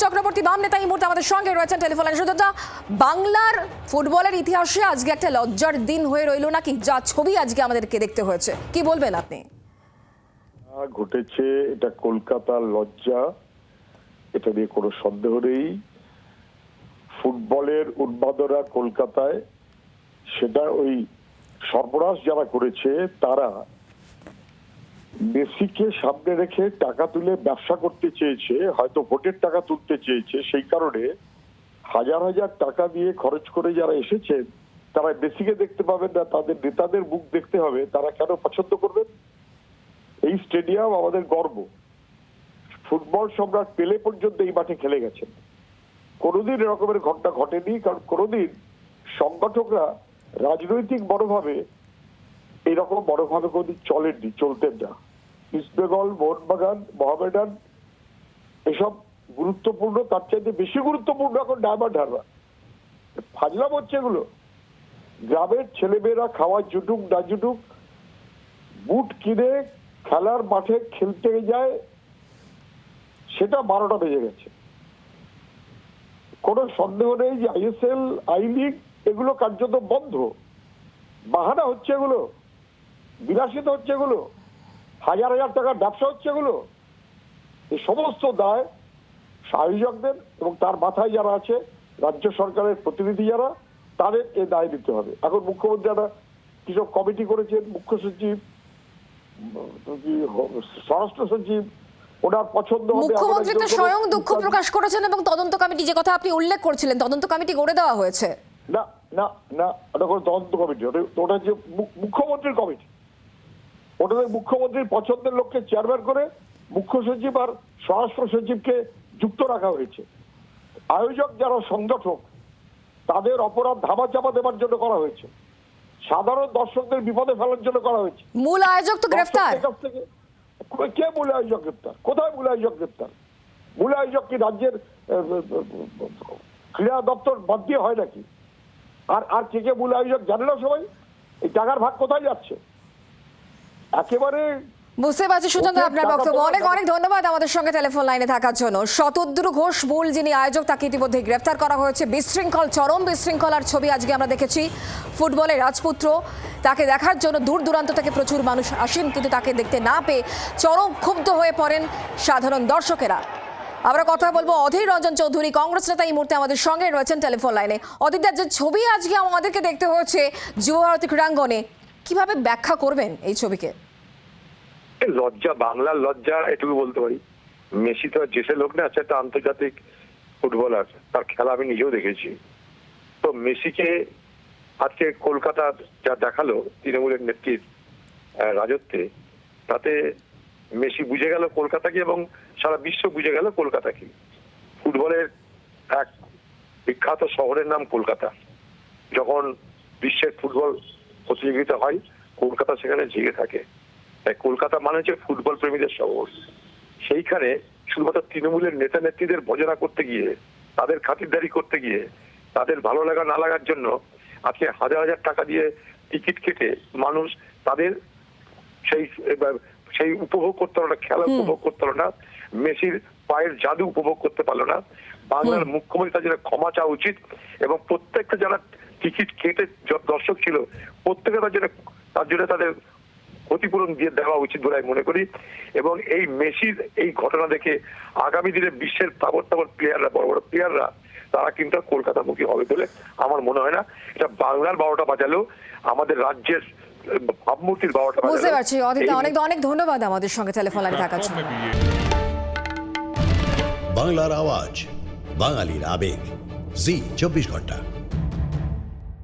চক্রবর্তী বাম নেতা এই মুহূর্তে আমাদের সঙ্গে রয়েছেন টেলিফোন লাইনে। সুদত্তা, বাংলার ফুটবলের ইতিহাসে আজকে একটা লজ্জার দিন হয়ে রইল নাকি, যা ছবি আজকে আমাদেরকে দেখতে হয়েছে, কি বলবেন আপনি? ঘটেছে এটা কলকাতার লজ্জা, এটা নিয়ে কোনো সন্দেহ নেই। ফুটবলের উন্মাদনা কলকাতায়, সেটা ওই সর্বনাশ যারা করেছে তারা মেসিকে সামনে রেখে টাকা তুলে ব্যবসা করতে চেয়েছে, হয়তো ভোটের টাকা তুলতে চেয়েছে। সেই কারণে হাজার হাজার টাকা দিয়ে খরচ করে যারা এসেছেন তারা মেসিকে দেখতে পাবেন না, তাদের নেতাদের মুখ দেখতে হবে। তারা কেন পছন্দ করবেন? এই স্টেডিয়াম আমাদের গর্ব। ফুটবল সম্রাট পেলে পর্যন্ত এই মাঠে খেলে গেছেন। কোনোদিন এরকমের ঘটনা ঘটেনি, কারণ কোনোদিন সংগঠকরা রাজনৈতিক বড়ভাবে এরকম বড়ভাবে কোনোদিন চলতেন না। ইস্ট বেঙ্গল, মোহনবাগান, মোহামেডান এসব গুরুত্বপূর্ণ, তার চাইতে বেশি গুরুত্বপূর্ণ এখন ডায়মন্ড হারবার। ফাজলাম হচ্ছে এগুলো। গ্রামের ছেলেমেয়েরা খাওয়া জুটুক না জুটুক, বুট কিনে খেলার মাঠে খেলতে যায়, সেটা 12টা বেজে গেছে। কোনো সন্দেহ নেই যে আইএসএল, আই লিগ এগুলো কার্যত বন্ধ। বাহানা হচ্ছে এগুলো, বিলাসিতা হচ্ছে এগুলো, হাজার হাজার টাকার ব্যবসা হচ্ছে এগুলো। এই সমস্ত দায় আয়োজকদের এবং তার মাথায় যারা আছে রাজ্য সরকারের প্রতিনিধি যারা, তাদের এই দায় দিতে হবে। এখন মুখ্যমন্ত্রী একটা কিসব কমিটি করেছেন, মুখ্য সচিব, স্বরাষ্ট্র সচিব, ওনার পছন্দ হবে। মুখ্যমন্ত্রী তো স্বয়ং দুঃখ প্রকাশ করেছেন এবং তদন্ত কমিটি, যে কথা আপনি উল্লেখ করছিলেন, তদন্ত কমিটি গড়ে দেওয়া হয়েছে। না না না, ওটা কোনো তদন্ত কমিটি, ওটা যে মুখ্যমন্ত্রীর কমিটি। ওটাতে মুখ্যমন্ত্রীর পছন্দের লোককে চেয়ারম্যান করে মুখ্য সচিব আর স্বরাষ্ট্র সচিবকে যুক্ত রাখা হয়েছে। আয়োজক যারা সংগঠক, তাদের অপরাধ ধামাচাপা দেওয়ার জন্য করা হয়েছে, সাধারণ দর্শকদের বিপদে ফেলার জন্য করা হয়েছে। মূল আয়োজক তো গ্রেফতার। কে মূল আয়োজক গ্রেফতার? কোথায় মূল আয়োজক গ্রেফতার? মূল আয়োজক কি রাজ্যের ক্রীড়া দপ্তর বাদ দিয়ে হয় নাকি? আর কে কে মূল আয়োজক জানে না সবাই? এই টাকার ভাগ কোথায় যাচ্ছে? একেবারে বুঝতে পারছি সুজন্ত আপনার বক্তব্য। অনেক অনেক ধন্যবাদ আমাদের সঙ্গে টেলিফোন লাইনে থাকার জন্য। শতদ্রু ঘোষ মূল যিনি আয়োজক, তাকে ইতিমধ্যে গ্রেফতার করা হয়েছে। বিশৃঙ্খল, চরম বিশৃঙ্খলার ছবি আজকে আমরা দেখেছি। ফুটবলের রাজপুত্র, তাকে দেখার জন্য দূর দূরান্ত থেকে প্রচুর মানুষ আসেন, কিন্তু তাকে দেখতে না পেয়ে চরম ক্ষুব্ধ হয়ে পড়েন সাধারণ দর্শকেরা। আমরা কথা বলবো অধীর রঞ্জন চৌধুরী, কংগ্রেস নেতা, এই মুহূর্তে আমাদের সঙ্গে রয়েছেন টেলিফোন লাইনে। অধীরদার, যে ছবি আজকে আমাদেরকে দেখতে হয়েছে যুবভারতী ক্রীড়াঙ্গনে, কিভাবে ব্যাখ্যা করবেন এই ছবিকে? লজ্জা, বাংলার লজ্জা এটুকু বলতে পারি। মেসি তো যেসে লোক না, একটা আন্তর্জাতিক ফুটবলার, তার খেলা আমি নিজেও দেখেছি। তো মেসিকে আজকে কলকাতা যা দেখালো তৃণমূলের নেত্রীর রাজত্বে, তাতে মেসি বুঝে গেল কলকাতাকে এবং সারা বিশ্ব বুঝে গেল কলকাতাকে। ফুটবলের এক বিখ্যাত শহরের নাম কলকাতা। যখন বিশ্বের ফুটবল প্রতিযোগিতা হয়, কলকাতা সেখানে জেগে থাকে। তাই কলকাতা মানে হচ্ছে ফুটবল প্রেমীদের শহর। সেইখানে শুধুমাত্র তৃণমূলের নেতা নেত্রীদের ভজনা করতে গিয়ে, তাদের খাতিরদারি করতে গিয়ে, তাদের ভালো লাগা না লাগার জন্য আজকে হাজার হাজার টাকা দিয়ে টিকিট কেটে মানুষ তাদের সেই উপভোগ করতে পারলো না, খেলা উপভোগ করতে পারলো না, মেসির পায়ের জাদু উপভোগ করতে পারলো না। বাংলার মুখ্যমন্ত্রী তার জন্য ক্ষমা চাওয়া উচিত এবং প্রত্যেকটা যারা টিকিট কেটে দর্শক ছিল প্রত্যেকে তার জন্য তাদের ক্ষতিপূরণ দিয়ে দেওয়া উচিত বলে আমি মনে করি। এবং এই মেসির এই ঘটনা দেখে আগামী দিনে বিশ্বের তাবড় প্লেয়াররা, বড় বড় প্লেয়াররা, তারা কিন্তু কলকাতামুখী হবে বলে আমার মনে হয় না। এটা বাংলার 12টা বাজালেও আমাদের রাজ্যের ভাবমূর্তির 12টা বাজালেও। বুঝতে পারছি অধীরদা, অনেক অনেক ধন্যবাদ আমাদের সঙ্গে টেলিফোন লাইনে থাকার জন্য। বাংলার আওয়াজ, বাঙালির আবেগ, জি 24 ঘন্টা।